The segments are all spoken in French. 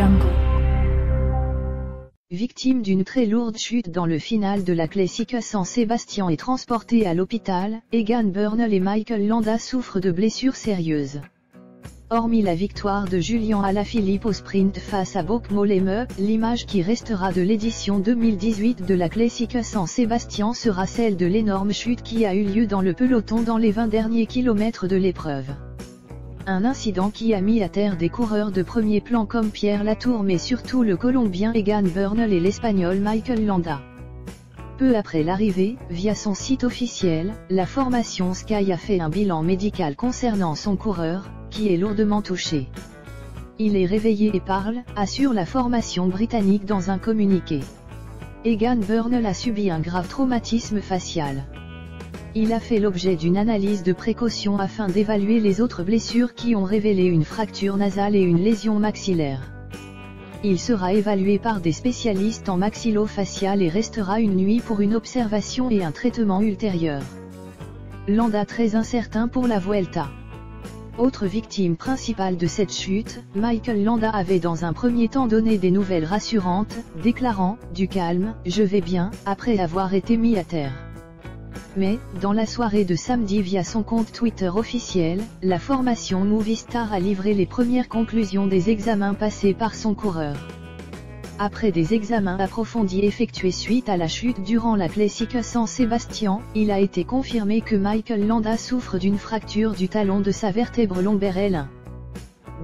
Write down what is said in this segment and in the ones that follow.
Jungle. Victime d'une très lourde chute dans le final de la Classica San Sebastian et transporté à l'hôpital, Egan Bernal et Michael Landa souffrent de blessures sérieuses. Hormis la victoire de Julian Alaphilippe au sprint face à Bauke Mollema, l'image qui restera de l'édition 2018 de la Classica San Sebastian sera celle de l'énorme chute qui a eu lieu dans le peloton dans les 20 derniers kilomètres de l'épreuve. Un incident qui a mis à terre des coureurs de premier plan comme Pierre Latour mais surtout le Colombien Egan Bernal et l'Espagnol Michael Landa. Peu après l'arrivée, via son site officiel, la formation Sky a fait un bilan médical concernant son coureur, qui est lourdement touché. Il est réveillé et parle, assure la formation britannique dans un communiqué. Egan Bernal a subi un grave traumatisme facial. Il a fait l'objet d'une analyse de précaution afin d'évaluer les autres blessures qui ont révélé une fracture nasale et une lésion maxillaire. Il sera évalué par des spécialistes en maxillo-facial et restera une nuit pour une observation et un traitement ultérieur. Landa très incertain pour la Vuelta. Autre victime principale de cette chute, Michael Landa avait dans un premier temps donné des nouvelles rassurantes, déclarant « Du calme, je vais bien », après avoir été mis à terre. Mais, dans la soirée de samedi via son compte Twitter officiel, la formation Movistar a livré les premières conclusions des examens passés par son coureur. Après des examens approfondis effectués suite à la chute durant la Classica San Sebastian, il a été confirmé que Michael Landa souffre d'une fracture du talon de sa vertèbre lombaire L1.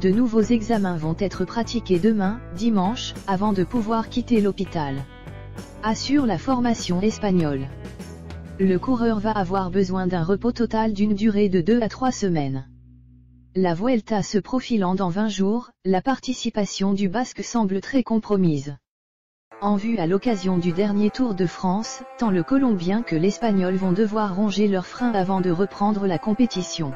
De nouveaux examens vont être pratiqués demain, dimanche, avant de pouvoir quitter l'hôpital. Assure la formation espagnole. Le coureur va avoir besoin d'un repos total d'une durée de 2 à 3 semaines. La Vuelta se profilant dans 20 jours, la participation du Basque semble très compromise. En vue à l'occasion du dernier Tour de France, tant le Colombien que l'Espagnol vont devoir ronger leurs freins avant de reprendre la compétition.